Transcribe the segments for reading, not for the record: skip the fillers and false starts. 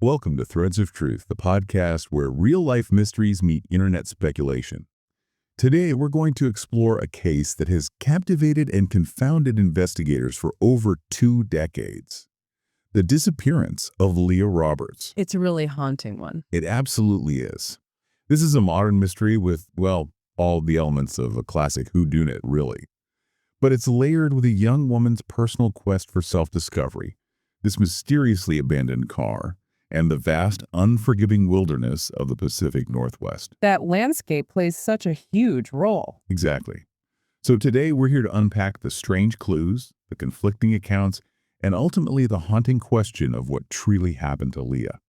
Welcome to Threads of Truth, the podcast where real-life mysteries meet internet speculation. Today, we're going to explore a case that has captivated and confounded investigators for over 2 decades. The disappearance of Leah Roberts. It's a really haunting one. It absolutely is. This is a modern mystery with, well, all the elements of a classic whodunit, really. But it's layered with a young woman's personal quest for self-discovery, this mysteriously abandoned car, and the vast, unforgiving wilderness of the Pacific Northwest. That landscape plays such a huge role. Exactly. So today we're here to unpack the strange clues, the conflicting accounts, and ultimately the haunting question of what truly happened to Leah.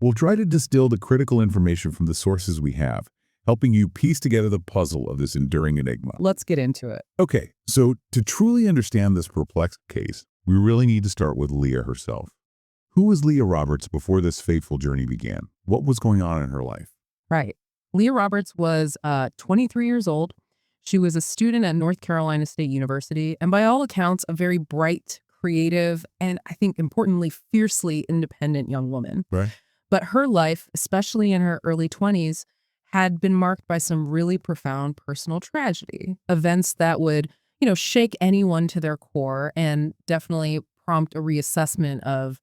We'll try to distill the critical information from the sources we have, helping you piece together the puzzle of this enduring enigma. Let's get into it. Okay, so to truly understand this perplexed case, we really need to start with Leah herself. Who was Leah Roberts before this fateful journey began? What was going on in her life? Right. Leah Roberts was 23 years old. She was a student at North Carolina State University, and by all accounts, a very bright, creative, and I think importantly, fiercely independent young woman. Right. But her life, especially in her early 20s, had been marked by some really profound personal tragedy, events that would, shake anyone to their core and definitely prompt a reassessment of,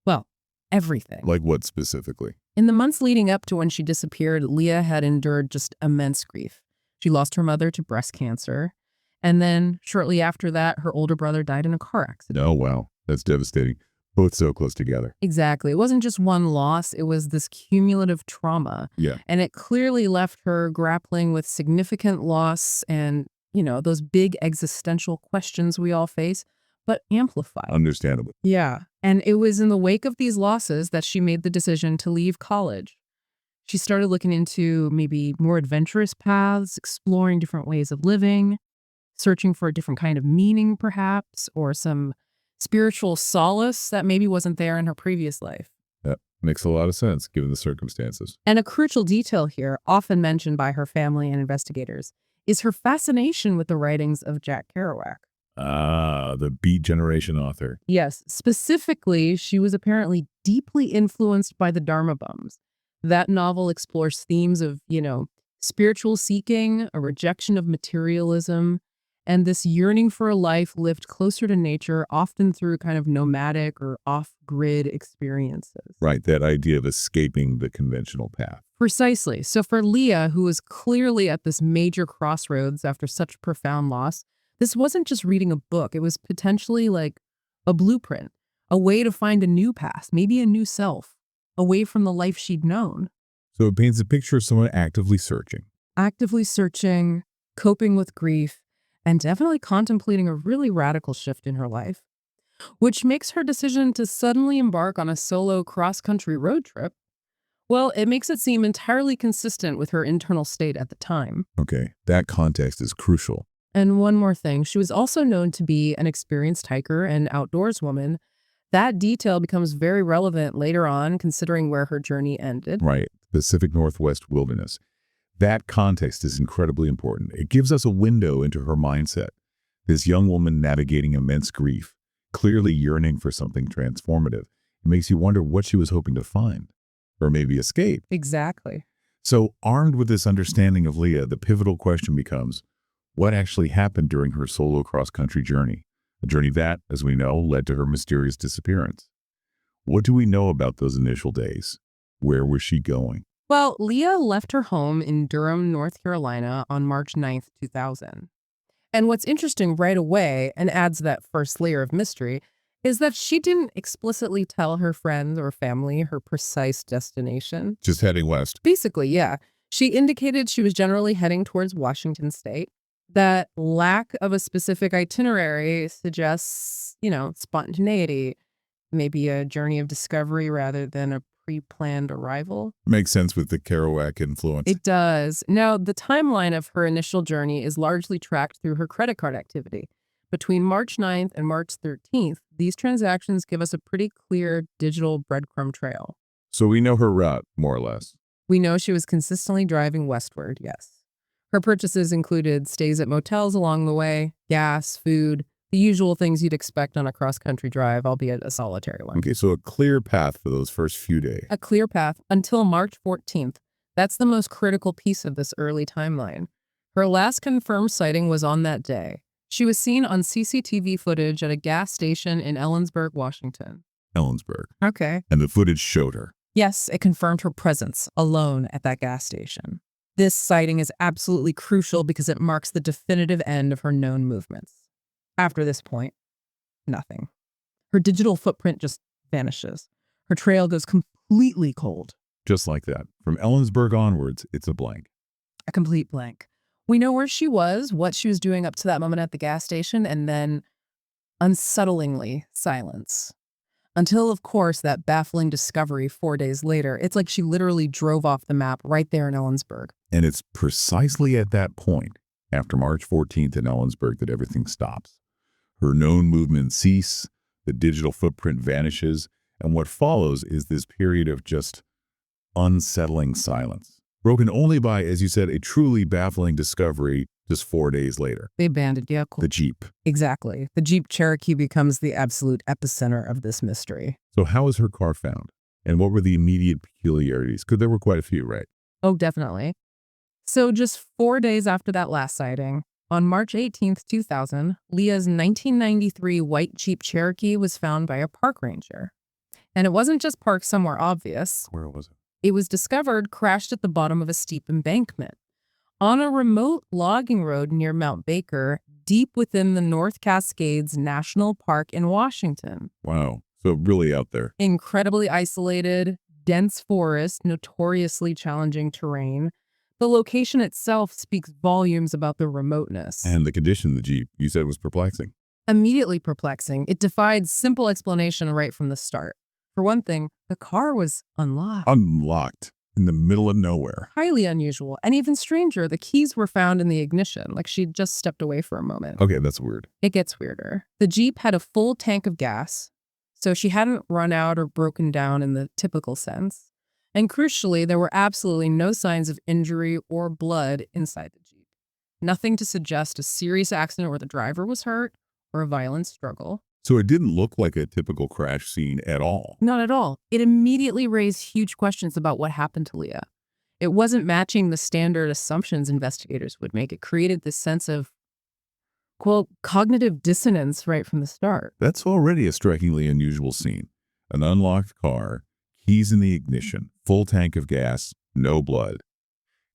well, everything. Like what specifically? In the months leading up to when she disappeared, Leah had endured just immense grief. She lost her mother to breast cancer. And then shortly after that, her older brother died in a car accident. Oh, wow. That's devastating. Both so close together. Exactly. It wasn't just one loss. It was this cumulative trauma. Yeah. And it clearly left her grappling with significant loss and, those big existential questions we all face, but amplified. Understandable. Yeah. And it was in the wake of these losses that she made the decision to leave college. She started looking into maybe more adventurous paths, exploring different ways of living, searching for a different kind of meaning, perhaps, or some spiritual solace that maybe wasn't there in her previous life. That makes a lot of sense, given the circumstances. And a crucial detail here, often mentioned by her family and investigators, is her fascination with the writings of Jack Kerouac. Ah, the Beat Generation author. Yes, specifically, she was apparently deeply influenced by the Dharma Bums. That novel explores themes of, spiritual seeking, a rejection of materialism, and this yearning for a life lived closer to nature, often through kind of nomadic or off-grid experiences. Right, that idea of escaping the conventional path. Precisely. So for Leah, who was clearly at this major crossroads after such profound loss, this wasn't just reading a book. It was potentially like a blueprint, a way to find a new path, maybe a new self, away from the life she'd known. So it paints a picture of someone actively searching, Coping with grief, and definitely contemplating a really radical shift in her life, which makes her decision to suddenly embark on a solo cross-country road trip, well, it makes it seem entirely consistent with her internal state at the time. Okay, that context is crucial. And one more thing, she was also known to be an experienced hiker and outdoors woman. That detail becomes very relevant later on, considering where her journey ended. Right, Pacific Northwest wilderness. That context is incredibly important. It gives us a window into her mindset. This young woman navigating immense grief, clearly yearning for something transformative. It makes you wonder what she was hoping to find, or maybe escape. Exactly. So armed with this understanding of Leah, the pivotal question becomes, what actually happened during her solo cross-country journey? A journey that, as we know, led to her mysterious disappearance. What do we know about those initial days? Where was she going? Well, Leah left her home in Durham, North Carolina on March 9th, 2000. And what's interesting right away, and adds that first layer of mystery, is that she didn't explicitly tell her friends or family her precise destination. Just heading west. Basically, yeah. She indicated she was generally heading towards Washington State. That lack of a specific itinerary suggests, spontaneity, maybe a journey of discovery rather than a pre-planned arrival. Makes sense with the Kerouac influence. It does. Now, the timeline of her initial journey is largely tracked through her credit card activity. Between March 9th and March 13th, these transactions give us a pretty clear digital breadcrumb trail. So we know her route, more or less. We know she was consistently driving westward, yes. Her purchases included stays at motels along the way, gas, food, The usual things you'd expect on a cross-country drive, albeit a solitary one. Okay, so a clear path for those first few days. A clear path until March 14th. That's the most critical piece of this early timeline. Her last confirmed sighting was on that day. She was seen on CCTV footage at a gas station in Ellensburg, Washington. Ellensburg. Okay. And the footage showed her. Yes, it confirmed her presence alone at that gas station. This sighting is absolutely crucial because it marks the definitive end of her known movements. After this point, nothing. Her digital footprint just vanishes. Her trail goes completely cold. Just like that. From Ellensburg onwards, it's a blank. A complete blank. We know where she was, what she was doing up to that moment at the gas station, and then, unsettlingly, silence. Until, of course, that baffling discovery 4 days later. It's like she literally drove off the map right there in Ellensburg. And it's precisely at that point, after March 14th in Ellensburg, that everything stops. Her known movements cease, the digital footprint vanishes, and what follows is this period of just unsettling silence, broken only by, as you said, a truly baffling discovery just 4 days later. The abandoned vehicle. The Jeep. Exactly. The Jeep Cherokee becomes the absolute epicenter of this mystery. So how was her car found? And what were the immediate peculiarities? Because there were quite a few, right? Oh, definitely. So just 4 days after that last sighting, on March 18th, 2000, Leah's 1993 white Jeep Cherokee was found by a park ranger. And it wasn't just parked somewhere obvious. Where was it? It was discovered crashed at the bottom of a steep embankment on a remote logging road near Mount Baker, deep within the North Cascades National Park in Washington. Wow. So really out there. Incredibly isolated, dense forest, notoriously challenging terrain. The location itself speaks volumes about the remoteness. And the condition of the Jeep, you said, was perplexing. Immediately perplexing. It defied simple explanation right from the start. For one thing, the car was unlocked. Unlocked in the middle of nowhere. Highly unusual. And even stranger, the keys were found in the ignition, like she'd just stepped away for a moment. Okay, that's weird. It gets weirder. The Jeep had a full tank of gas, so she hadn't run out or broken down in the typical sense. And crucially, there were absolutely no signs of injury or blood inside the Jeep. Nothing to suggest a serious accident where the driver was hurt or a violent struggle. So it didn't look like a typical crash scene at all. Not at all. It immediately raised huge questions about what happened to Leah. It wasn't matching the standard assumptions investigators would make. It created this sense of, quote, cognitive dissonance right from the start. That's already a strikingly unusual scene. An unlocked car, keys in the ignition, full tank of gas, no blood.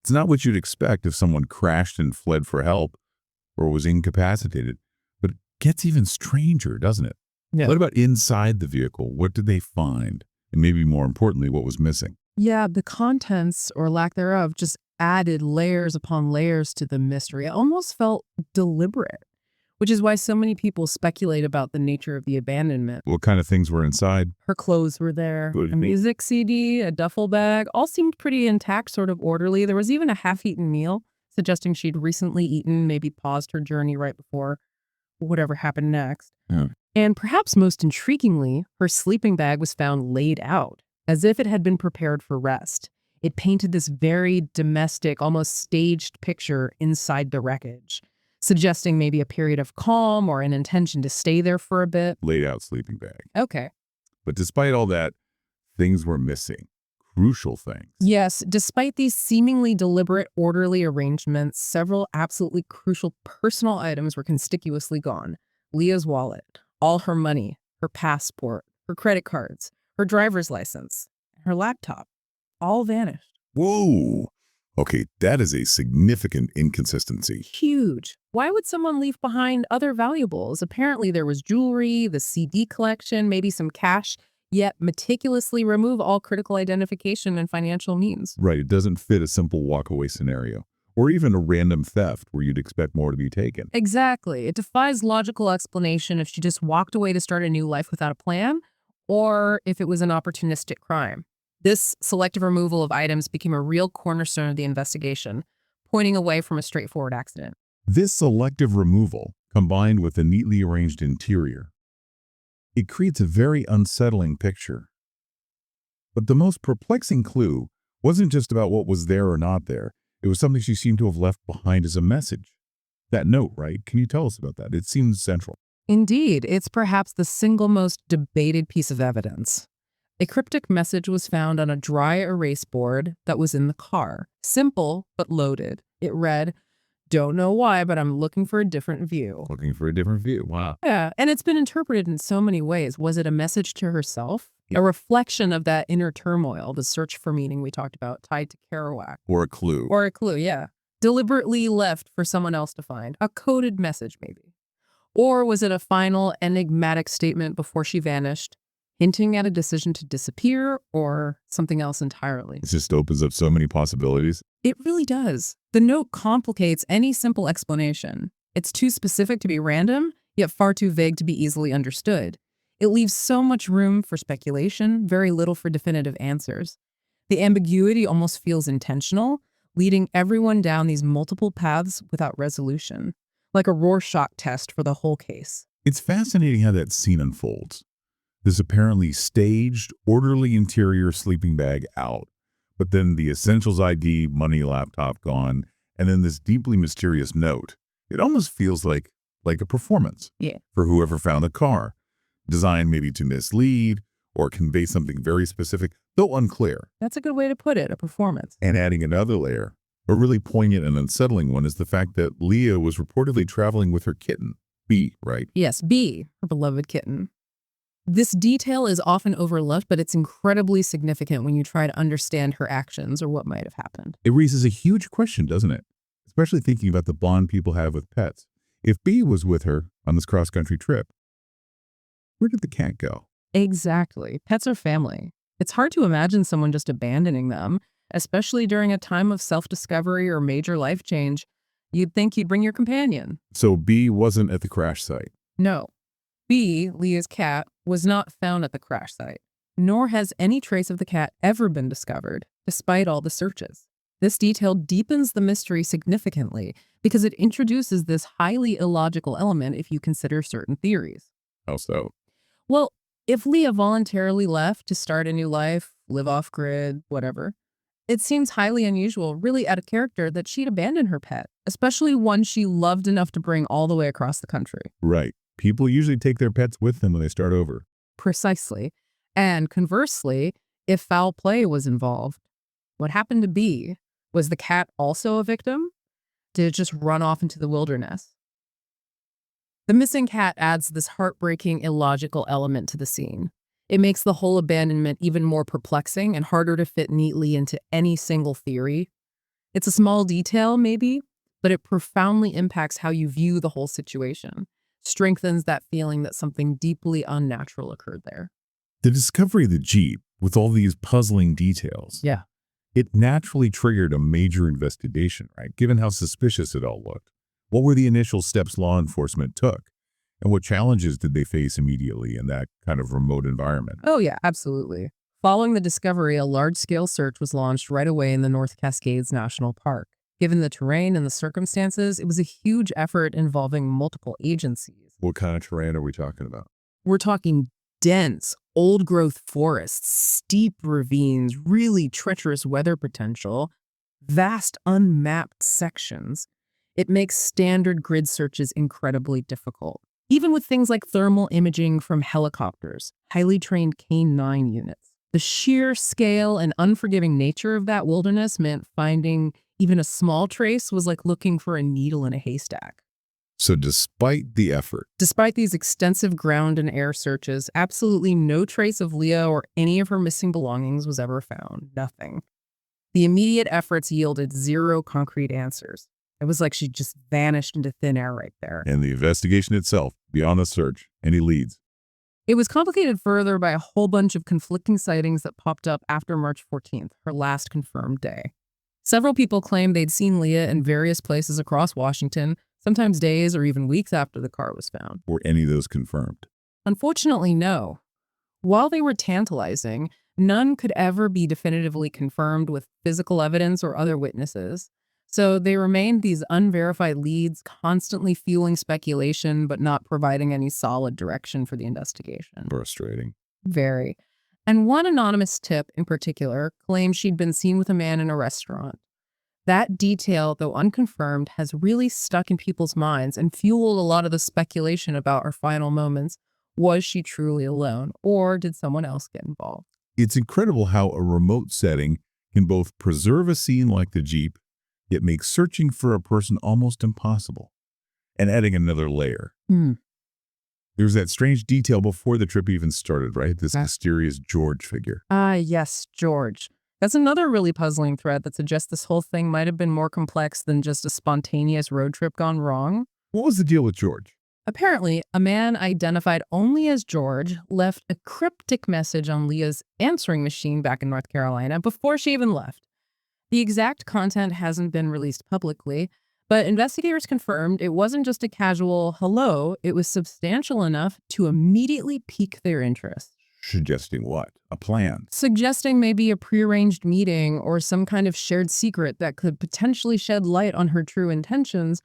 It's not what you'd expect if someone crashed and fled for help or was incapacitated. But it gets even stranger, doesn't it? Yeah. What about inside the vehicle? What did they find? And maybe more importantly, what was missing? Yeah, the contents, or lack thereof, just added layers upon layers to the mystery. It almost felt deliberate, which is why so many people speculate about the nature of the abandonment. What kind of things were inside? Her clothes were there, Good. a music CD, a duffel bag, all seemed pretty intact, sort of orderly. There was even a half-eaten meal, suggesting she'd recently eaten, maybe paused her journey right before whatever happened next. Yeah. And perhaps most intriguingly, her sleeping bag was found laid out, as if it had been prepared for rest. It painted this very domestic, almost staged picture inside the wreckage, suggesting maybe a period of calm or an intention to stay there for a bit. Laid out sleeping bag. Okay. But despite all that, things were missing. Crucial things. Yes, despite these seemingly deliberate, orderly arrangements, several absolutely crucial personal items were conspicuously gone. Leah's wallet, all her money, her passport, her credit cards, her driver's license, her laptop, all vanished. Whoa. Okay, that is a significant inconsistency. Huge. Why would someone leave behind other valuables? Apparently there was jewelry, the CD collection, maybe some cash, yet meticulously remove all critical identification and financial means. Right, it doesn't fit a simple walkaway scenario, or even a random theft where you'd expect more to be taken. Exactly. It defies logical explanation if she just walked away to start a new life without a plan, or if it was an opportunistic crime. This selective removal of items became a real cornerstone of the investigation, pointing away from a straightforward accident. This selective removal, combined with a neatly arranged interior, it creates a very unsettling picture. But the most perplexing clue wasn't just about what was there or not there. It was something she seemed to have left behind as a message. That note, right? Can you tell us about that? It seems central. Indeed, it's perhaps the single most debated piece of evidence. A cryptic message was found on a dry erase board that was in the car. Simple, but loaded. It read, "Don't know why, but I'm looking for a different view." Looking for a different view. Wow. Yeah, and it's been interpreted in so many ways. Was it a message to herself? Yeah. A reflection of that inner turmoil, the search for meaning we talked about, tied to Kerouac? Or a clue. Or a clue, yeah. Deliberately left for someone else to find. A coded message, maybe. Or was it a final, enigmatic statement before she vanished, hinting at a decision to disappear or something else entirely? It just opens up so many possibilities. It really does. The note complicates any simple explanation. It's too specific to be random, yet far too vague to be easily understood. It leaves so much room for speculation, very little for definitive answers. The ambiguity almost feels intentional, leading everyone down these multiple paths without resolution, like a Rorschach test for the whole case. It's fascinating how that scene unfolds. This apparently staged, orderly interior sleeping bag out, but then the essentials ID, money, laptop gone, and then this deeply mysterious note. It almost feels like a performance for whoever found the car, designed maybe to mislead or convey something very specific, though unclear. That's a good way to put it, a performance. And adding another layer, a really poignant and unsettling one, is the fact that Leah was reportedly traveling with her kitten, B, right? Yes, B, her beloved kitten. This detail is often overlooked, but it's incredibly significant when you try to understand her actions or what might have happened. It raises a huge question, doesn't it? Especially thinking about the bond people have with pets. If B was with her on this cross-country trip, where did the cat go? Exactly. Pets are family. It's hard to imagine someone just abandoning them, especially during a time of self-discovery or major life change. You'd think you'd bring your companion. So B wasn't at the crash site. No. B, Leah's cat, was not found at the crash site, nor has any trace of the cat ever been discovered, despite all the searches. This detail deepens the mystery significantly because it introduces this highly illogical element if you consider certain theories. How so? Well, if Leah voluntarily left to start a new life, live off-grid, whatever, it seems highly unusual, really out of character, that she'd abandon her pet, especially one she loved enough to bring all the way across the country. Right. People usually take their pets with them when they start over. Precisely. And conversely, if foul play was involved, what happened to B? Was the cat also a victim? Did it just run off into the wilderness? The missing cat adds this heartbreaking, illogical element to the scene. It makes the whole abandonment even more perplexing and harder to fit neatly into any single theory. It's a small detail, maybe, but it profoundly impacts how you view the whole situation. Strengthens that feeling that something deeply unnatural occurred there. The discovery of the Jeep, with all these puzzling details, Yeah. it naturally triggered a major investigation, right? Given how suspicious it all looked. What were the initial steps law enforcement took? And what challenges did they face immediately in that kind of remote environment? Oh, yeah, absolutely. Following the discovery, a large-scale search was launched right away in the North Cascades National Park. Given the terrain and the circumstances, it was a huge effort involving multiple agencies. What kind of terrain are we talking about? We're talking dense, old-growth forests, steep ravines, really treacherous weather potential, vast unmapped sections. It makes standard grid searches incredibly difficult. Even with things like thermal imaging from helicopters, highly trained K-9 units. The sheer scale and unforgiving nature of that wilderness meant finding even a small trace was like looking for a needle in a haystack. So despite the effort, Despite these extensive ground and air searches, absolutely no trace of Leah or any of her missing belongings was ever found. Nothing. The immediate efforts yielded zero concrete answers. It was like she just vanished into thin air right there. and the investigation itself, beyond the search, any leads? It was complicated further by a whole bunch of conflicting sightings that popped up after March 14th, her last confirmed day. Several people claimed they'd seen Leah in various places across Washington, sometimes days or even weeks after the car was found. Were any of those confirmed? Unfortunately, no. While they were tantalizing, none could ever be definitively confirmed with physical evidence or other witnesses. So they remained these unverified leads, constantly fueling speculation, but not providing any solid direction for the investigation. Frustrating. Very. And one anonymous tip in particular claimed she'd been seen with a man in a restaurant. That detail, though unconfirmed, has really stuck in people's minds and fueled a lot of the speculation about her final moments. Was she truly alone, or did someone else get involved? It's incredible how a remote setting can both preserve a scene like the Jeep, yet make searching for a person almost impossible. And adding another layer. Hmm. There's that strange detail before the trip even started, right? This Ah. mysterious George figure. Ah, yes, George. That's another really puzzling thread that suggests this whole thing might have been more complex than just a spontaneous road trip gone wrong. What was the deal with George? Apparently, a man identified only as George left a cryptic message on Leah's answering machine back in North Carolina before she even left. The exact content hasn't been released publicly, but investigators confirmed it wasn't just a casual hello, it was substantial enough to immediately pique their interest, Suggesting what? A plan. suggesting maybe a prearranged meeting or some kind of shared secret that could potentially shed light on her true intentions,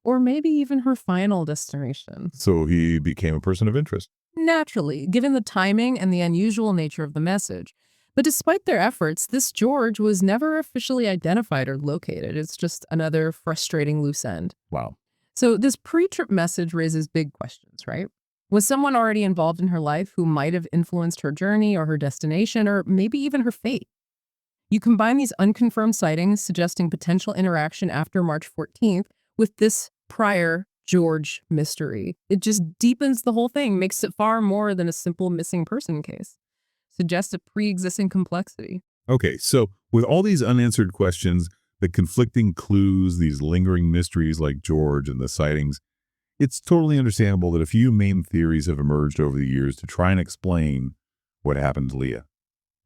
or maybe even her final destination. So he became a person of interest. Naturally, given the timing and the unusual nature of the message. But despite their efforts, this George was never officially identified or located. It's just another frustrating loose end. Wow. So this pre-trip message raises big questions, right? Was someone already involved in her life who might have influenced her journey or her destination or maybe even her fate? You combine these unconfirmed sightings suggesting potential interaction after March 14th with this prior George mystery. It just deepens the whole thing, makes it far more than a simple missing person case. Suggests a pre-existing complexity. Okay, so with all these unanswered questions, the conflicting clues, these lingering mysteries like George and the sightings, it's totally understandable that a few main theories have emerged over the years to try and explain what happened to Leah.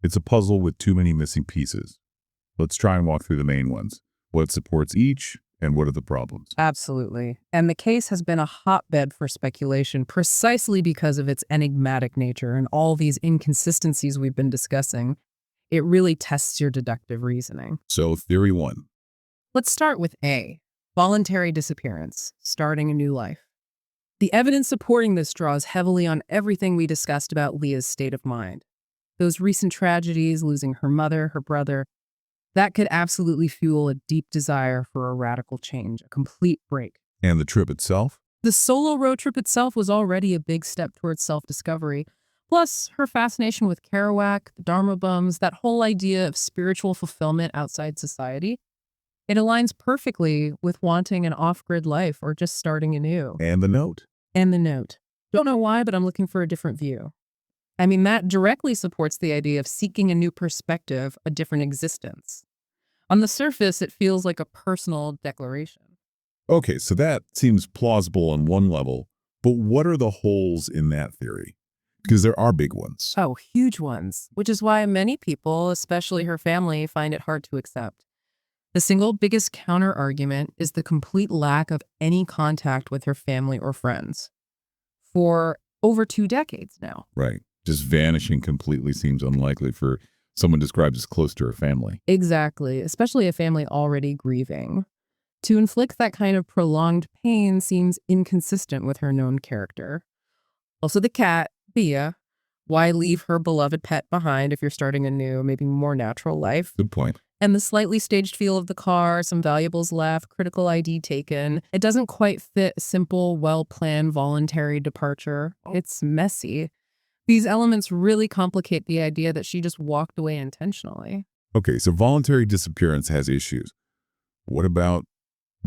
It's a puzzle with too many missing pieces. Let's try and walk through the main ones. What supports each, and what are the problems? Absolutely. And the case has been a hotbed for speculation precisely because of its enigmatic nature and all these inconsistencies we've been discussing. It really tests your deductive reasoning. So, theory one. Let's start with A, voluntary disappearance, starting a new life. The evidence supporting this draws heavily on everything we discussed about Leah's state of mind. Those recent tragedies, losing her mother, her brother, that could absolutely fuel a deep desire for a radical change, a complete break. And the trip itself? The solo road trip itself was already a big step towards self-discovery. Plus, her fascination with Kerouac, the Dharma bums, that whole idea of spiritual fulfillment outside society. It aligns perfectly with wanting an off-grid life or just starting anew. And the note? And the note. Don't know why, but I'm looking for a different view. I mean, that directly supports the idea of seeking a new perspective, a different existence. On the surface, it feels like a personal declaration. Okay, so that seems plausible on one level, but what are the holes in that theory? Because there are big ones. Oh, huge ones, which is why many people, especially her family, find it hard to accept. The single biggest counter-argument is the complete lack of any contact with her family or friends. For over 2 decades now. Right. Just vanishing completely seems unlikely for someone described as close to her family. Exactly, especially a family already grieving. To inflict that kind of prolonged pain seems inconsistent with her known character. Also the cat, Bia. Why leave her beloved pet behind if you're starting a new, maybe more natural life? Good point. And the slightly staged feel of the car, some valuables left, critical ID taken. It doesn't quite fit a simple, well-planned, voluntary departure. It's messy. These elements really complicate the idea that she just walked away intentionally. Okay, so voluntary disappearance has issues. What about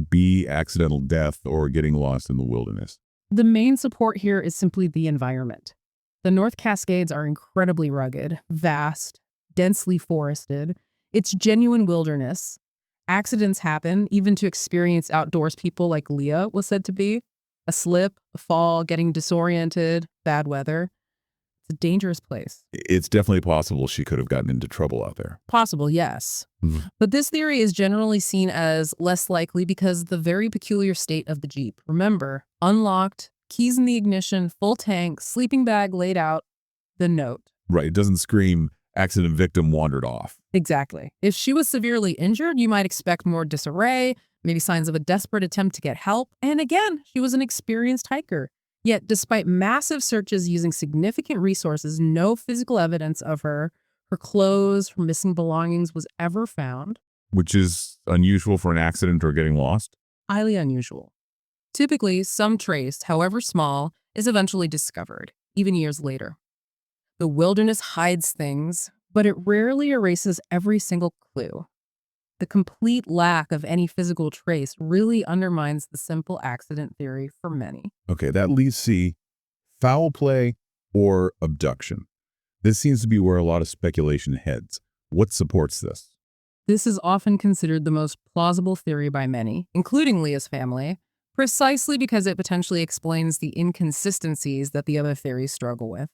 B, accidental death or getting lost in the wilderness? The main support here is simply the environment. The North Cascades are incredibly rugged, vast, densely forested. It's genuine wilderness. Accidents happen, even to experienced outdoors people like Leah was said to be. A slip, a fall, getting disoriented, bad weather. It's a dangerous place. It's definitely possible she could have gotten into trouble out there. Possible, yes. Mhm. But this theory is generally seen as less likely because of the very peculiar state of the Jeep. Remember, unlocked, keys in the ignition, full tank, sleeping bag laid out, the note. Right, it doesn't scream accident victim wandered off. Exactly. If she was severely injured, you might expect more disarray, maybe signs of a desperate attempt to get help. And again, she was an experienced hiker. Yet, despite massive searches using significant resources, no physical evidence of her clothes, her missing belongings was ever found. which is unusual for an accident or getting lost. Highly unusual. Typically, some trace, however small, is eventually discovered, even years later. The wilderness hides things, but it rarely erases every single clue. The complete lack of any physical trace really undermines the simple accident theory for many. Okay, that leaves C, foul play or abduction. This seems to be where a lot of speculation heads. What supports this? This is often considered the most plausible theory by many, including Leah's family, precisely because it potentially explains the inconsistencies that the other theories struggle with.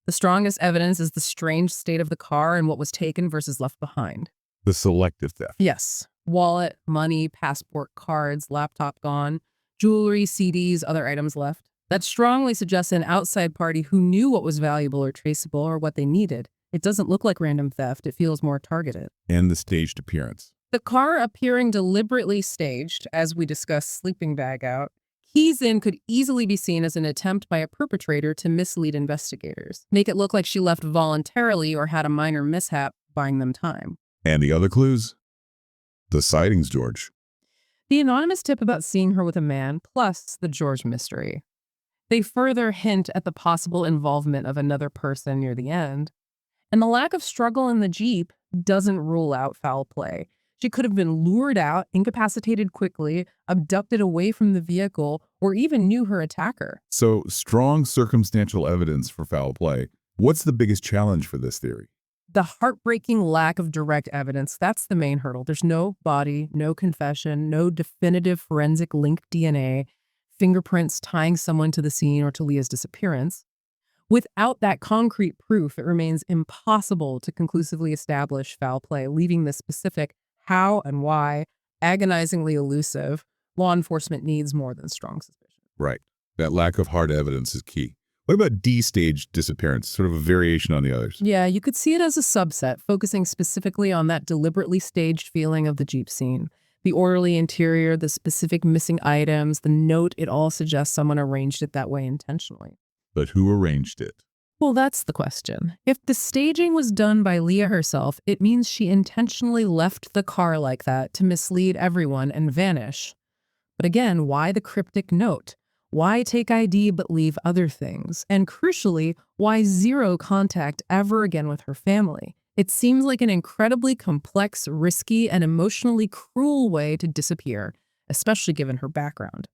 The strongest evidence is the strange state of the car and what was taken versus left behind. The selective theft. Yes. Wallet, money, passport, cards, laptop gone, jewelry, CDs, other items left. That strongly suggests an outside party who knew what was valuable or traceable or what they needed. It doesn't look like random theft. It feels more targeted. And the staged appearance. The car appearing deliberately staged, as we discussed sleeping bag out, keys in could easily be seen as an attempt by a perpetrator to mislead investigators, make it look like she left voluntarily or had a minor mishap, buying them time. And the other clues? The sightings, George. The anonymous tip about seeing her with a man, plus the George mystery. They further hint at the possible involvement of another person near the end. And the lack of struggle in the Jeep doesn't rule out foul play. She could have been lured out, incapacitated quickly, abducted away from the vehicle, or even knew her attacker. So, strong circumstantial evidence for foul play. What's the biggest challenge for this theory? The heartbreaking lack of direct evidence, that's the main hurdle. There's no body, no confession, no definitive forensic linked DNA, fingerprints tying someone to the scene or to Leah's disappearance. Without that concrete proof, it remains impossible to conclusively establish foul play, leaving the specific how and why agonizingly elusive. Law enforcement needs more than strong suspicion. Right. That lack of hard evidence is key. What about D-stage disappearance, sort of a variation on the others? Yeah, you could see it as a subset, focusing specifically on that deliberately staged feeling of the Jeep scene. The orderly interior, the specific missing items, the note, it all suggests someone arranged it that way intentionally. But who arranged it? Well, that's the question. If the staging was done by Leah herself, it means she intentionally left the car like that to mislead everyone and vanish. But again, why the cryptic note? Why take ID but leave other things? And crucially, why zero contact ever again with her family? It seems like an incredibly complex, risky, and emotionally cruel way to disappear, especially given her background.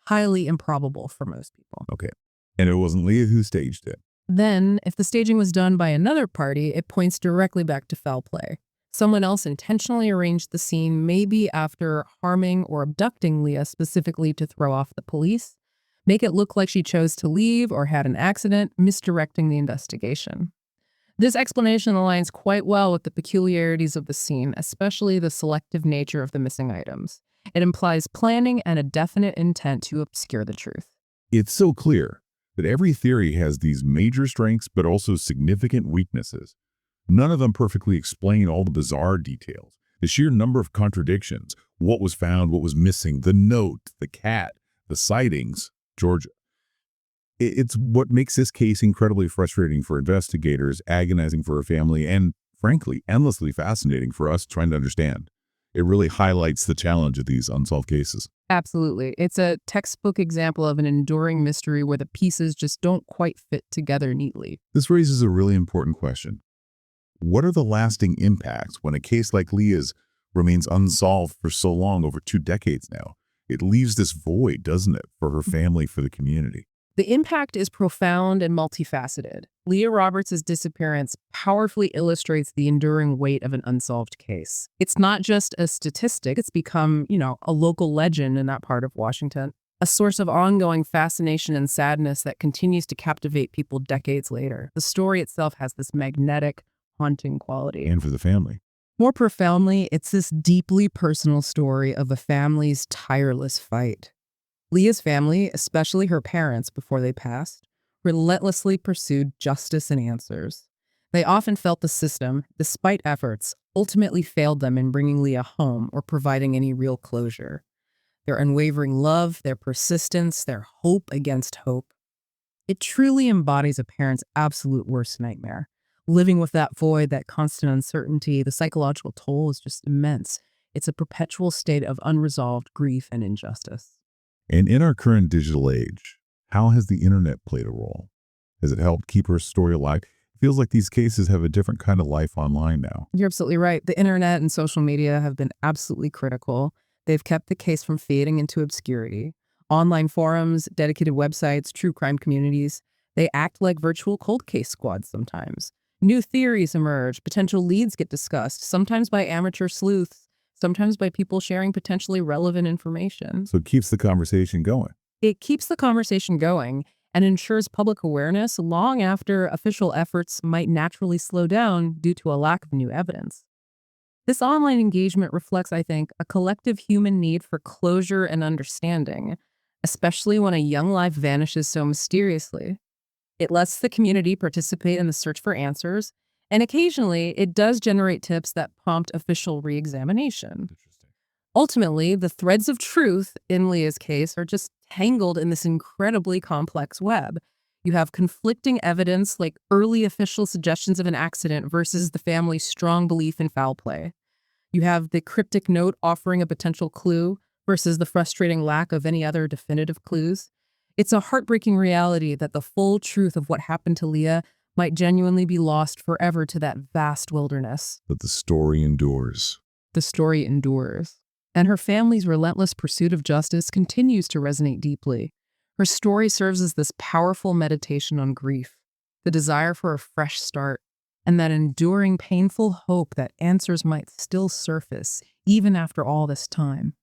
Highly improbable for most people. Okay. And it wasn't Leah who staged it. Then, if the staging was done by another party, it points directly back to foul play. Someone else intentionally arranged the scene, maybe after harming or abducting Leah specifically to throw off the police, make it look like she chose to leave or had an accident, misdirecting the investigation. This explanation aligns quite well with the peculiarities of the scene, especially the selective nature of the missing items. It implies planning and a definite intent to obscure the truth. It's so clear that every theory has these major strengths but also significant weaknesses. None of them perfectly explain all the bizarre details, the sheer number of contradictions, what was found, what was missing, the note, the cat, the sightings, Georgia. It's what makes this case incredibly frustrating for investigators, agonizing for her family, and, frankly, endlessly fascinating for us trying to understand. It really highlights the challenge of these unsolved cases. Absolutely. It's a textbook example of an enduring mystery where the pieces just don't quite fit together neatly. This raises a really important question. What are the lasting impacts when a case like Leah's remains unsolved for so long, over 2 decades now? It leaves this void, doesn't it, for her family, for the community? The impact is profound and multifaceted. Leah Roberts' disappearance powerfully illustrates the enduring weight of an unsolved case. It's not just a statistic, it's become, a local legend in that part of Washington, a source of ongoing fascination and sadness that continues to captivate people decades later. The story itself has this magnetic, haunting quality. And for the family. More profoundly, it's this deeply personal story of a family's tireless fight. Leah's family, especially her parents before they passed, relentlessly pursued justice and answers. They often felt the system, despite efforts, ultimately failed them in bringing Leah home or providing any real closure. Their unwavering love, their persistence, their hope against hope. It truly embodies a parent's absolute worst nightmare. Living with that void, that constant uncertainty, the psychological toll is just immense. It's a perpetual state of unresolved grief and injustice. And in our current digital age, how has the internet played a role? Has it helped keep her story alive? It feels like these cases have a different kind of life online now. You're absolutely right. The internet and social media have been absolutely critical. They've kept the case from fading into obscurity. Online forums, dedicated websites, true crime communities, they act like virtual cold case squads sometimes. New theories emerge, potential leads get discussed, sometimes by amateur sleuths, sometimes by people sharing potentially relevant information. So it keeps the conversation going. It keeps the conversation going and ensures public awareness long after official efforts might naturally slow down due to a lack of new evidence. This online engagement reflects, I think, a collective human need for closure and understanding, especially when a young life vanishes so mysteriously. It lets the community participate in the search for answers, and occasionally it does generate tips that prompt official re-examination. Interesting. Ultimately, the threads of truth in Leah's case are just tangled in this incredibly complex web. You have conflicting evidence like early official suggestions of an accident versus the family's strong belief in foul play. You have the cryptic note offering a potential clue versus the frustrating lack of any other definitive clues. It's a heartbreaking reality that the full truth of what happened to Leah might genuinely be lost forever to that vast wilderness. But the story endures. The story endures. And her family's relentless pursuit of justice continues to resonate deeply. Her story serves as this powerful meditation on grief, the desire for a fresh start, and that enduring painful hope that answers might still surface even after all this time.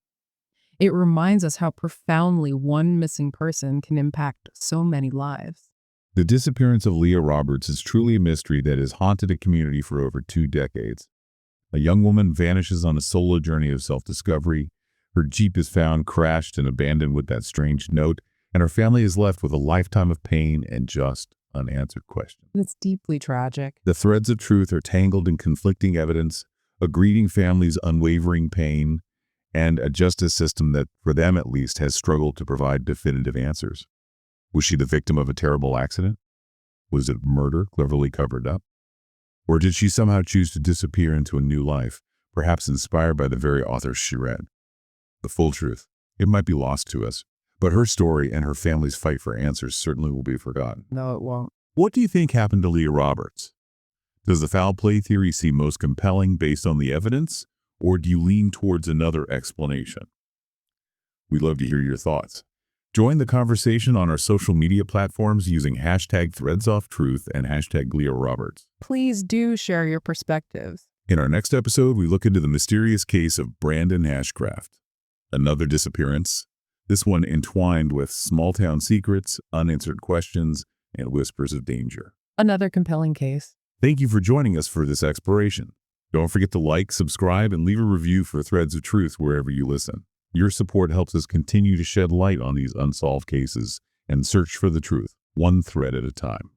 It reminds us how profoundly one missing person can impact so many lives. The disappearance of Leah Roberts is truly a mystery that has haunted a community for over 2 decades. A young woman vanishes on a solo journey of self-discovery. Her Jeep is found crashed and abandoned with that strange note, and her family is left with a lifetime of pain and just unanswered questions. It's deeply tragic. The threads of truth are tangled in conflicting evidence, a grieving family's unwavering pain, and a justice system that, for them at least, has struggled to provide definitive answers. Was she the victim of a terrible accident? Was it murder cleverly covered up? Or did she somehow choose to disappear into a new life, perhaps inspired by the very authors she read? The full truth, it might be lost to us, but her story and her family's fight for answers certainly will be forgotten. No, it won't. What do you think happened to Leah Roberts? Does the foul play theory seem most compelling based on the evidence, or do you lean towards another explanation? We'd love to hear your thoughts. Join the conversation on our social media platforms using hashtag ThreadsOffTruth and hashtag Leah Roberts. Please do share your perspectives. In our next episode, we look into the mysterious case of Brandon Hashcraft. Another disappearance, this one entwined with small-town secrets, unanswered questions, and whispers of danger. Another compelling case. Thank you for joining us for this exploration. Don't forget to like, subscribe, and leave a review for Threads of Truth wherever you listen. Your support helps us continue to shed light on these unsolved cases and search for the truth, one thread at a time.